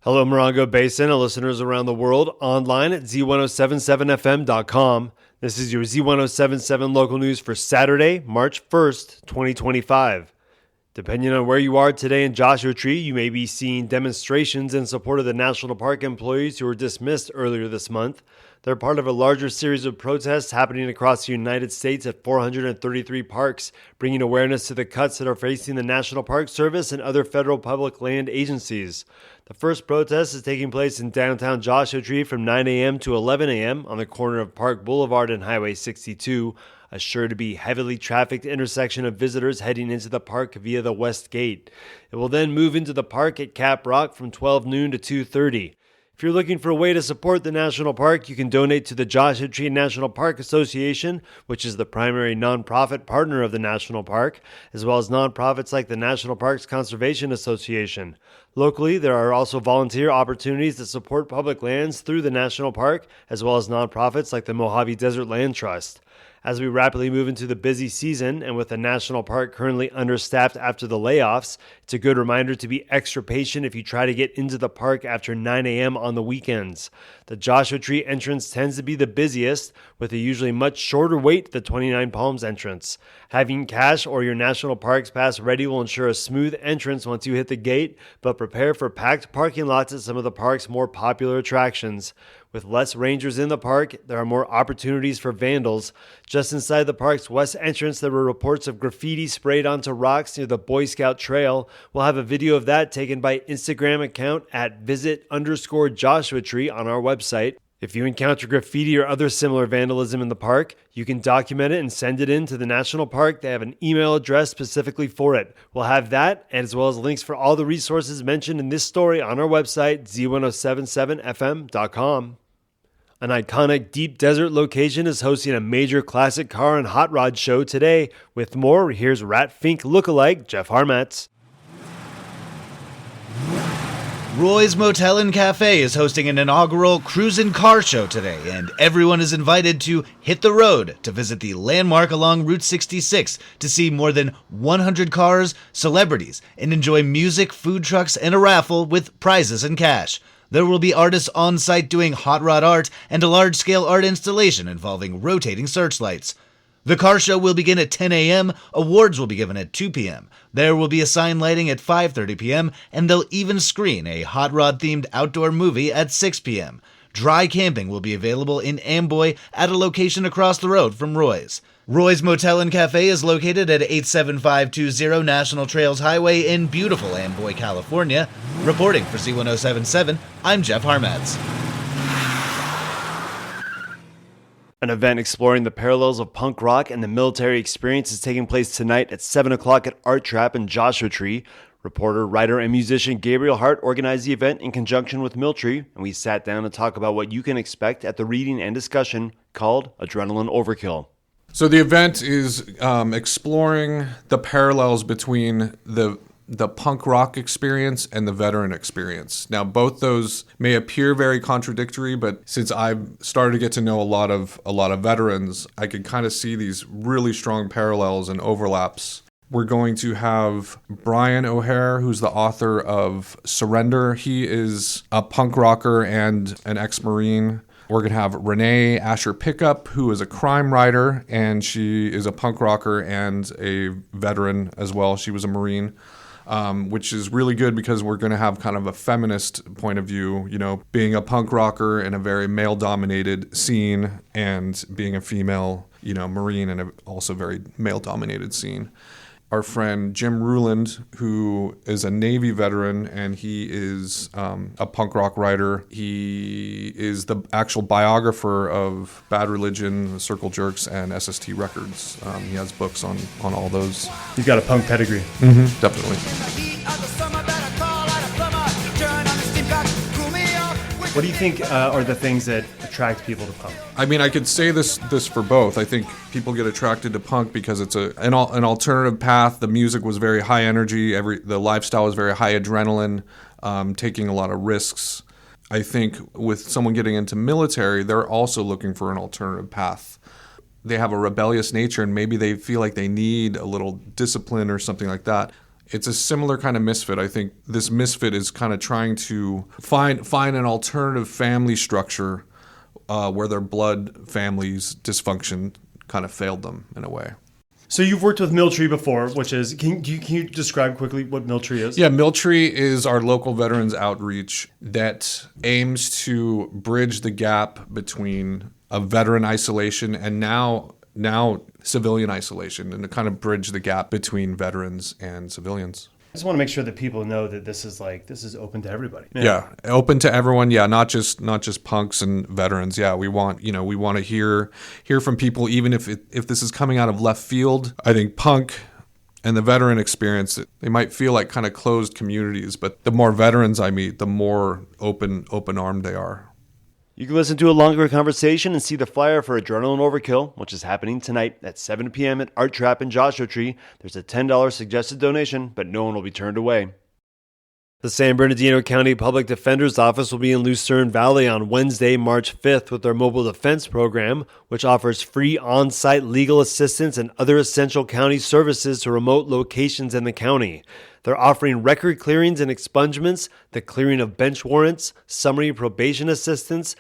Hello, Morongo Basin and listeners around the world, online at Z107.7 FM.com. This is your Z107.7 Local News for Saturday, March 1st, 2025. Depending on where you are today in Joshua Tree, you may be seeing demonstrations in support of the National Park employees who were dismissed earlier this month. They're part of a larger series of protests happening across the United States at 433 parks, bringing awareness to the cuts that are facing the National Park Service and other federal public land agencies. The first protest is taking place in downtown Joshua Tree from 9 a.m. to 11 a.m. on the corner of Park Boulevard and Highway 62, a sure to be heavily trafficked intersection of visitors heading into the park via the West Gate. It will then move into the park at Cap Rock from 12 noon to 2:30. If you're looking for a way to support the National Park, you can donate to the Joshua Tree National Park Association, which is the primary nonprofit partner of the National Park, as well as nonprofits like the National Parks Conservation Association. Locally, there are also volunteer opportunities to support public lands through the National Park, as well as nonprofits like the Mojave Desert Land Trust. As we rapidly move into the busy season, and with the National Park currently understaffed after the layoffs, it's a good reminder to be extra patient if you try to get into the park after 9 a.m. on the weekends. The Joshua Tree entrance tends to be the busiest, with a usually much shorter wait to the 29 Palms entrance. Having cash or your National Parks Pass ready will ensure a smooth entrance once you hit the gate, but prepare for packed parking lots at some of the park's more popular attractions. With less rangers in the park, there are more opportunities for vandals. Just inside the park's west entrance, there were reports of graffiti sprayed onto rocks near the Boy Scout Trail. We'll have a video of that taken by Instagram account at visit_Joshua Tree on our website. If you encounter graffiti or other similar vandalism in the park, you can document it and send it in to the National Park. They have an email address specifically for it. We'll have that, as well as links for all the resources mentioned in this story on our website, Z107.7FM.com. An iconic deep desert location is hosting a major classic car and hot rod show today. With more, here's Rat Fink lookalike Jeff Harmatz. Roy's Motel and Cafe is hosting an inaugural cruise and car show today, and everyone is invited to hit the road to visit the landmark along Route 66 to see more than 100 cars, celebrities, and enjoy music, food trucks, and a raffle with prizes and cash. There will be artists on site doing hot rod art and a large-scale art installation involving rotating searchlights. The car show will begin at 10 a.m., awards will be given at 2 p.m. There will be a sign lighting at 5:30 p.m., and they'll even screen a hot rod-themed outdoor movie at 6 p.m. Dry camping will be available in Amboy at a location across the road from Roy's. Roy's Motel and Cafe is located at 87520 National Trails Highway in beautiful Amboy, California. Reporting for Z107.7, I'm Jeff Harmatz. An event exploring the parallels of punk rock and the military experience is taking place tonight at 7 o'clock at Art Trap in Joshua Tree. Reporter, writer, and musician Gabriel Hart organized the event in conjunction with Miltree, and we sat down to talk about what you can expect at the reading and discussion called Adrenaline Overkill. So the event is exploring the parallels between the punk rock experience and the veteran experience. Now, both those may appear very contradictory, but since I've started to get to know a lot of veterans, I can kind of see these really strong parallels and overlaps. We're going to have Brian O'Hare, who's the author of Surrender. He is a punk rocker and an ex-Marine. We're going to have Renee Asher Pickup, who is a crime writer, and she is a punk rocker and a veteran as well. She was a Marine, which is really good because we're going to have kind of a feminist point of view, you know, being a punk rocker in a very male-dominated scene and being a female, you know, Marine in a also very male-dominated scene. Our friend Jim Ruland, who is a Navy veteran, and he is a punk rock writer. He is the actual biographer of Bad Religion, Circle Jerks, and SST Records. He has books on all those. You've got a punk pedigree. Mm-hmm, definitely. What do you think are the things that attract people to punk? I mean, I could say this for both. I think people get attracted to punk because it's an alternative path. The music was very high energy. The lifestyle was very high adrenaline, taking a lot of risks. I think with someone getting into military, they're also looking for an alternative path. They have a rebellious nature, and maybe they feel like they need a little discipline or something like that. It's a similar kind of misfit. I think this misfit is kind of trying to find an alternative family structure where their blood family's dysfunction kind of failed them in a way. So you've worked with Milltree before, which is, can you describe quickly what Milltree is? Yeah, Milltree is our local veterans outreach that aims to bridge the gap between a veteran isolation and now civilian isolation, and to kind of bridge the gap between veterans and civilians. I just want to make sure that people know that this is open to everybody. Yeah, open to everyone. Yeah, not just punks and veterans. Yeah, we want to hear from people, even if this is coming out of left field. I think punk and the veteran experience, they might feel like kind of closed communities, but the more veterans I meet, the more open-armed they are. You can listen to a longer conversation and see the flyer for Adrenaline Overkill, which is happening tonight at 7 p.m. at Art Trap in Joshua Tree. There's a $10 suggested donation, but no one will be turned away. The San Bernardino County Public Defender's Office will be in Lucerne Valley on Wednesday, March 5th with their mobile defense program, which offers free on-site legal assistance and other essential county services to remote locations in the county. They're offering record clearings and expungements, the clearing of bench warrants, summary probation assistance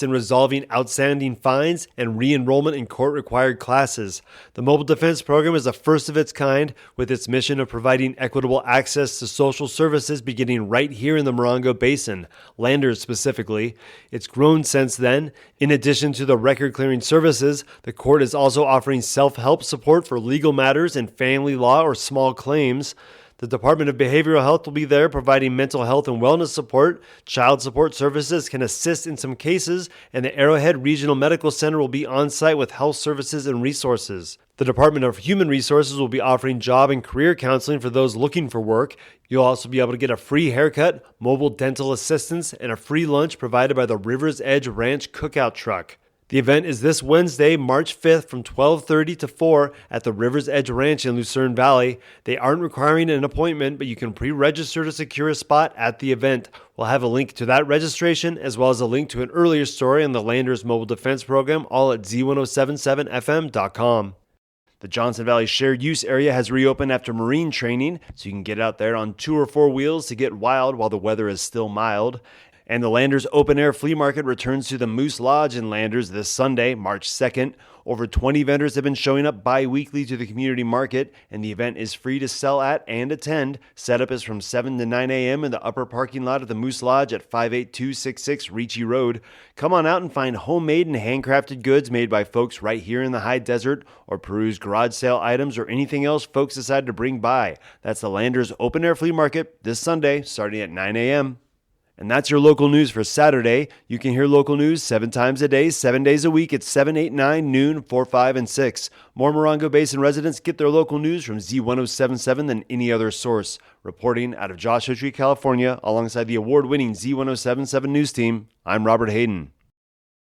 in resolving outstanding fines, and re-enrollment in court-required classes. The Mobile Defense Program is the first of its kind, with its mission of providing equitable access to social services beginning right here in the Morongo Basin, Landers specifically. It's grown since then. In addition to the record-clearing services, the court is also offering self-help support for legal matters in family law or small claims. The Department of Behavioral Health will be there providing mental health and wellness support. Child support services can assist in some cases, and the Arrowhead Regional Medical Center will be on site with health services and resources. The Department of Human Resources will be offering job and career counseling for those looking for work. You'll also be able to get a free haircut, mobile dental assistance, and a free lunch provided by the River's Edge Ranch Cookout Truck. The event is this Wednesday, March 5th from 12:30 to 4 at the River's Edge Ranch in Lucerne Valley. They aren't requiring an appointment, but you can pre-register to secure a spot at the event. We'll have a link to that registration as well as a link to an earlier story on the Landers Mobile Defense Program, all at Z107.7fm.com. The Johnson Valley Shared Use Area has reopened after Marine training, so you can get out there on 2 or 4 wheels to get wild while the weather is still mild. And the Landers Open Air Flea Market returns to the Moose Lodge in Landers this Sunday, March 2nd. Over 20 vendors have been showing up bi-weekly to the community market, and the event is free to sell at and attend. Setup is from 7 to 9 a.m. in the upper parking lot of the Moose Lodge at 58266 Ricci Road. Come on out and find homemade and handcrafted goods made by folks right here in the high desert, or peruse garage sale items or anything else folks decide to bring by. That's the Landers Open Air Flea Market this Sunday, starting at 9 a.m. And that's your local news for Saturday. You can hear local news 7 times a day, 7 days a week at 7, 8, 9, noon, 4, 5, and 6. More Morongo Basin residents get their local news from Z107.7 than any other source. Reporting out of Joshua Tree, California, alongside the award-winning Z107.7 News Team, I'm Robert Hayden.